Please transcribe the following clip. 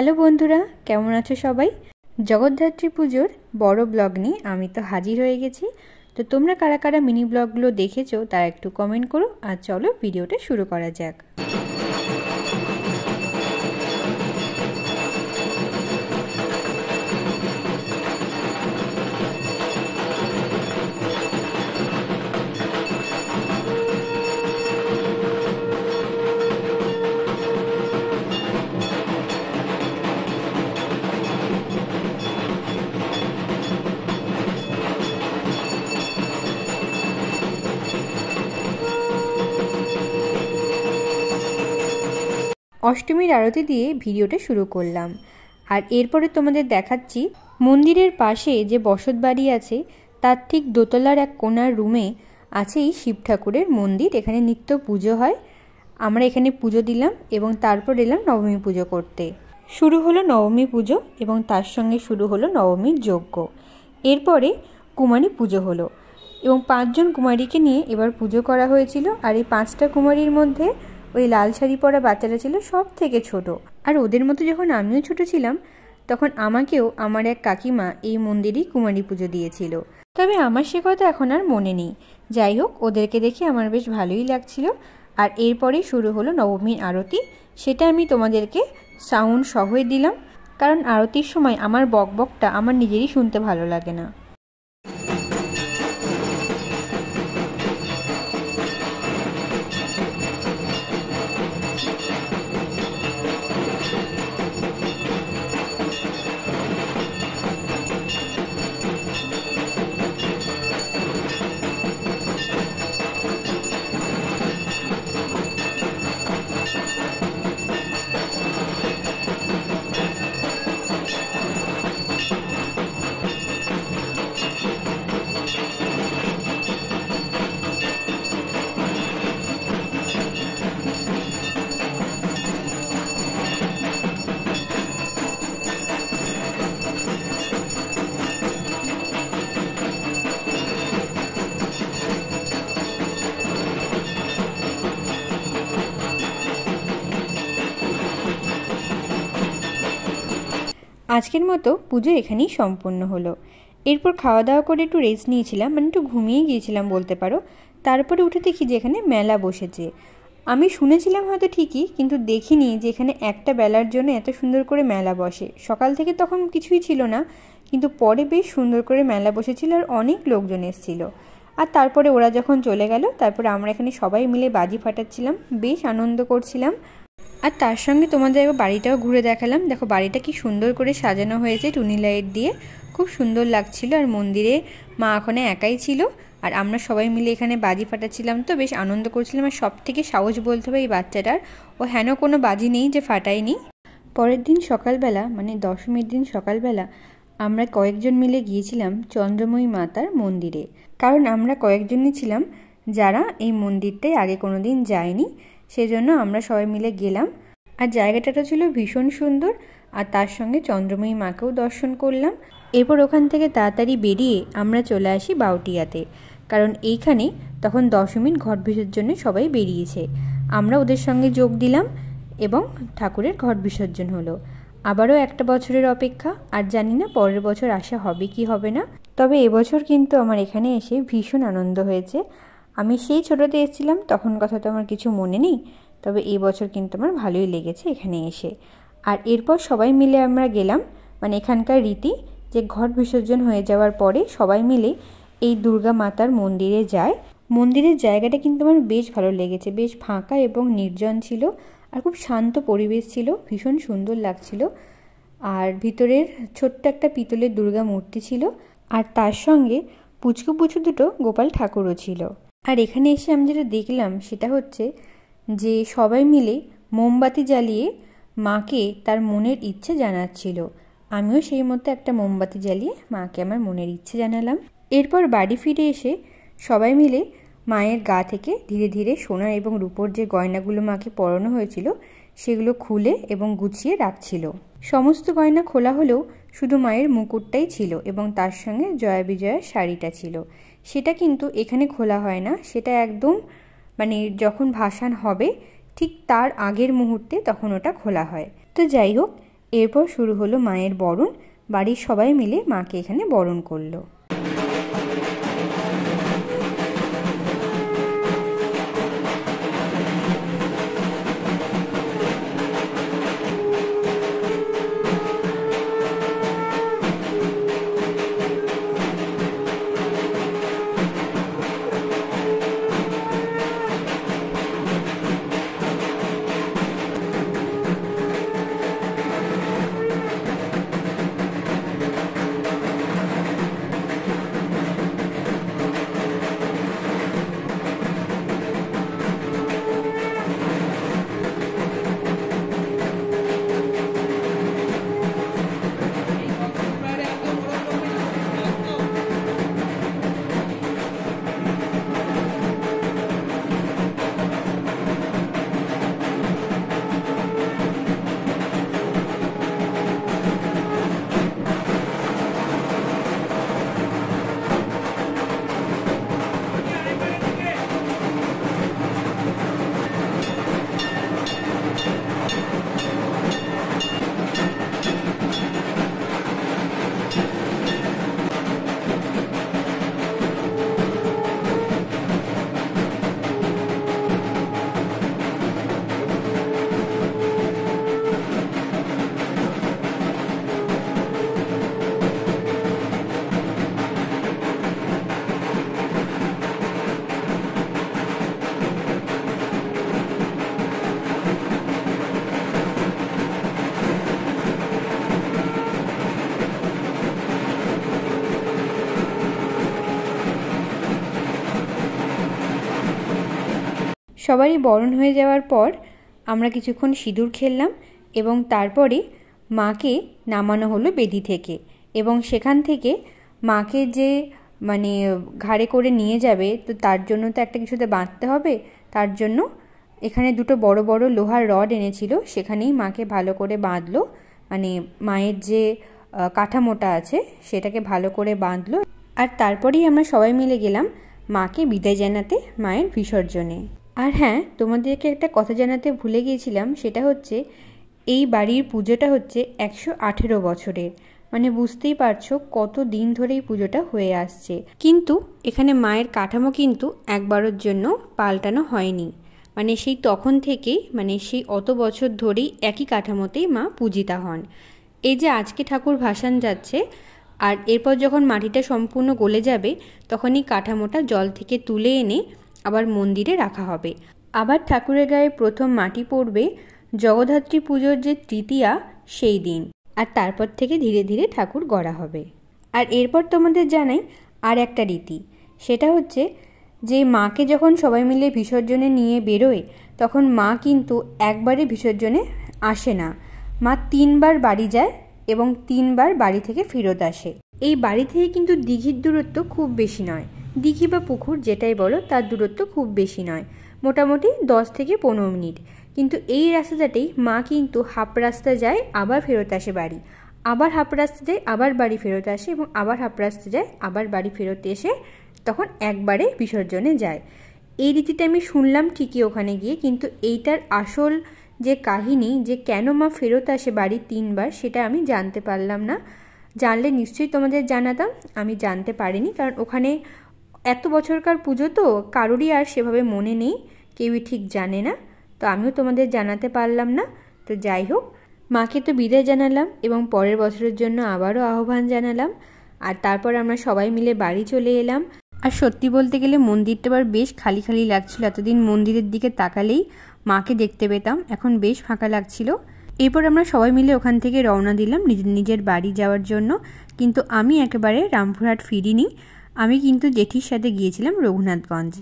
Hello বন্ধুরা, কেমন আছো সবাই? জগদ্ধাত্রী পুজোর বড় ব্লগ নিয়ে আমি তো হাজির হয়ে গেছি। তো তোমরা কারা কারা মিনি ব্লগগুলো দেখেছো তারা একটু কমেন্ট করো। আর চলো ভিডিওটা শুরু করা যাক। অষ্টমীর আরতি দিয়ে ভিডিওটা শুরু করলাম। আর এরপরে তোমাদের দেখাচ্ছি মন্দিরের পাশে যে বসত বাড়ি আছে তার ঠিক দোতলার এক কোণার রুমে আছে এই শিব ঠাকুরের মন্দির। এখানে নিত্য পুজো হয়। আমরা এখানে পুজো দিলাম এবং তারপর এলাম নবমী পুজো করতে। শুরু হলো নবমী পুজো এবং তার সঙ্গে শুরু হলো নবমীর যজ্ঞ। এরপরে কুমারী পুজো হলো এবং 5 জন কুমারীকে নিয়ে এবার পুজো করা হয়েছিল। আর এই 5টা কুমারীর মধ্যে ওই লাল শাড়ি পরা বাচ্চারা ছিল সব থেকে ছোট। আর ওদের মতো যখন আমিও ছোট ছিলাম তখন আমাকেও আমার এক কাকিমা এই মন্দিরেই কুমারী পুজো দিয়েছিল। তবে আমার সে কথা এখন আর মনে নেই। যাই হোক, ওদেরকে দেখে আমার বেশ ভালোই লাগছিল। আর এরপরেই শুরু হলো নবমীর আরতি। সেটা আমি তোমাদেরকে সাউন্ড সহই দিলাম, কারণ আরতির সময় আমার বকবকটা আমার নিজেরই শুনতে ভালো লাগে না। আজকের মতো পুজো এখানেই সম্পূর্ণ হলো। এরপর খাওয়া দাওয়া করে একটু রেস্ট নিয়েছিলাম, মানে একটু ঘুমিয়ে গিয়েছিলাম বলতে পারো। তারপরে উঠে দেখি যে এখানে মেলা বসেছে। আমি শুনেছিলাম হয়তো ঠিকই, কিন্তু দেখিনি যে এখানে একটা বেলার জন্য এত সুন্দর করে মেলা বসে। সকাল থেকে তখন কিছুই ছিল না, কিন্তু পরে বেশ সুন্দর করে মেলা বসেছিল আর অনেক লোকজন এসেছিল। আর তারপরে ওরা যখন চলে গেল তারপরে আমরা এখানে সবাই মিলে বাজি ফাটাচ্ছিলাম, বেশ আনন্দ করছিলাম। আর তার সঙ্গে তোমাদের বাড়িটাও ঘুরে দেখালাম। দেখো বাড়িটা কি সুন্দর করে সাজানো হয়েছে টুনি লাইট দিয়ে, খুব সুন্দর লাগছিল। আর মন্দিরে মা ওখানে একাই ছিল আর আমরা সবাই মিলে এখানে বাজি ফাটাচ্ছিলাম, তো বেশ আনন্দ করছিলাম। আর সব থেকে সাহস বলতে হবে এই বাচ্চাটার, ও হেন কোনো বাজি নেই যে ফাটায়নি। পরের দিন সকালবেলা, মানে দশমীর দিন সকালবেলা আমরা কয়েকজন মিলে গিয়েছিলাম চন্দ্রময়ী মাতার মন্দিরে। কারণ আমরা কয়েকজনই ছিলাম যারা এই মন্দিরটায় আগে কোনো দিন যায়নি, সেজন্য আমরা সবাই মিলে গেলাম। আর জায়গাটা ছিল ভীষণ সুন্দর। আর তার সঙ্গে চন্দ্রময়ী মাকেও দর্শন করলাম। এরপর ওখান থেকে তাড়াতাড়ি বেরিয়ে আমরা চলে আসি বাউটিয়াতে, কারণ এইখানে তখন দশমীর ঘট বিসর্জনে সবাই বেরিয়েছে। আমরা ওদের সঙ্গে যোগ দিলাম এবং ঠাকুরের ঘট বিসর্জন হলো। আবারও একটা বছরের অপেক্ষা, আর জানি না পরের বছর আসা হবে কি হবে না। তবে এবছর কিন্তু আমার এখানে এসে ভীষণ আনন্দ হয়েছে। আমি সেই ছোটোতে এসেছিলাম, তখন কথা তো আমার কিছু মনে নেই, তবে এই বছর কিন্তু আমার ভালোই লেগেছে এখানে এসে। আর এরপর সবাই মিলে আমরা গেলাম, মানে এখানকার রীতি যে ঘট বিসর্জন হয়ে যাওয়ার পরে সবাই মিলে এই দুর্গা মাতার মন্দিরে যায়। মন্দিরের জায়গাটা কিন্তু আমার বেশ ভালো লেগেছে, বেশ ফাঁকা এবং নির্জন ছিল আর খুব শান্ত পরিবেশ ছিল, ভীষণ সুন্দর লাগছিল। আর ভিতরের ছোট্ট একটা পিতলের দুর্গা মূর্তি ছিল, আর তার সঙ্গে পুচকু পুচু দুটো গোপাল ঠাকুরও ছিল। আর এখানে এসে আমি যেটা দেখলাম সেটা হচ্ছে যে সবাই মিলে মোমবাতি জ্বালিয়ে মাকে তার মনের ইচ্ছে জানাচ্ছিল। আমিও সেই মতো একটা মোমবাতি জ্বালিয়ে মাকে আমার মনের ইচ্ছে জানালাম। এরপর বাড়ি ফিরে এসে সবাই মিলে মায়ের গা থেকে ধীরে ধীরে সোনার এবং রূপোর যে গয়নাগুলো মাকে পরানো হয়েছিল সেগুলো খুলে এবং গুছিয়ে রাখছিল। সমস্ত গয়না খোলা হলেও শুধু মায়ের মুকুটটাই ছিল এবং তার সঙ্গে জয়া বিজয়ার শাড়িটা ছিল। সেটা কিন্তু এখানে খোলা হয় না, সেটা একদম মানে যখন ভাসান হবে ঠিক তার আগের মুহূর্তে তখন ওটা খোলা হয়। তো যাই হোক, এরপর শুরু হলো মায়ের বরণ। বাড়ির সবাই মিলে মাকে এখানে বরণ করলো। সবারই বরণ হয়ে যাওয়ার পর আমরা কিছুক্ষণ সিঁদুর খেললাম এবং তারপরে মাকে নামানো হলো বেদি থেকে, এবং সেখান থেকে মাকে যে ঘাড়ে করে নিয়ে যাবে, তো তার জন্য তো একটা কিছুতে বাঁধতে হবে। তার জন্য এখানে দুটো বড় বড় লোহার রড এনেছিল, সেখানেই মাকে ভালো করে বাঁধলো। মায়ের যে কাঠামোটা আছে সেটাকে ভালো করে বাঁধলো। আর তারপরেই আমরা সবাই মিলে গেলাম মাকে বিদায় জানাতে মায়ের বিসর্জনে। আর হ্যাঁ, তোমাদেরকে একটা কথা জানাতে ভুলে গিয়েছিলাম, সেটা হচ্ছে এই বাড়ির পুজোটা হচ্ছে 118 বছরের। বুঝতেই পারছো কত দিন ধরে এই পুজোটা হয়ে আসছে। কিন্তু এখানে মায়ের কাঠামো কিন্তু একবারের জন্য পাল্টানো হয়নি। সেই তখন থেকেই সেই অত বছর ধরেই একই কাঠামোতেই মা পূজিতা হন। এই যে আজকে ঠাকুর ভাসান যাচ্ছে, আর এরপর যখন মাটিটা সম্পূর্ণ গলে যাবে তখন এই কাঠামোটা জল থেকে তুলে এনে আবার মন্দিরে রাখা হবে। আবার ঠাকুরের গায়ে প্রথম মাটি পড়বে জগদ্ধাত্রী পুজোর যে তৃতীয়া সেই দিন, আর তারপর থেকে ধীরে ধীরে ঠাকুর গড়া হবে। আর এরপর তোমাদের জানাই আর একটা রীতি, সেটা হচ্ছে যে মাকে যখন সবাই মিলে বিসর্জনে নিয়ে বেরোয় তখন মা কিন্তু একবারে বিসর্জনে আসে না, মা 3 বার বাড়ি যায় এবং 3 বার বাড়ি থেকে ফেরত আসে। এই বাড়ি থেকে কিন্তু দিঘির দূরত্ব খুব বেশি নয়, দিঘি বা পুকুর যেটাই বলো তার দূরত্ব খুব বেশি নয়, মোটামুটি 10 থেকে 15 মিনিট। কিন্তু এই রাস্তাটাতেই মা কিন্তু হাফ রাস্তা যায় আবার ফেরত আসে বাড়ি, আবার হাফ রাস্তা যায় আবার বাড়ি ফেরত আসে, এবং আবার হাফ রাস্তা যায় আবার বাড়ি ফেরত এসে তখন একবারে বিসর্জনে যায়। এই রীতিটা আমি শুনলাম ঠিকই ওখানে গিয়ে, কিন্তু এইটার আসল যে কাহিনী, যে কেন মা ফেরত আসে বাড়ি 3 বার, সেটা আমি জানতে পারলাম না। জানলে নিশ্চয়ই তোমাদের জানাতাম, আমি জানতে পারিনি, কারণ ওখানে এত বছরকার পুজো তো কারোরই আর সেভাবে মনে নেই, কেউই ঠিক জানে না, তো আমিও তোমাদের জানাতে পারলাম না। তো যাই হোক, মাকে তো বিদায় জানালাম এবং পরের বছরের জন্য আবারও আহ্বান জানালাম। আর তারপর আমরা সবাই মিলে বাড়ি চলে এলাম। আর সত্যি বলতে গেলে মন্দিরটা আবার বেশ খালি খালি লাগছিল। এতদিন মন্দিরের দিকে তাকালেই মাকে দেখতে পেতাম, এখন বেশ ফাঁকা লাগছিল। এরপর আমরা সবাই মিলে ওখান থেকে রওনা দিলাম নিজের বাড়ি যাওয়ার জন্য। কিন্তু আমি একেবারে রামপুরহাট ফিরিনি, আমি কিন্তু জেঠির সাথে গিয়েছিলাম রঘুনাথগঞ্জ।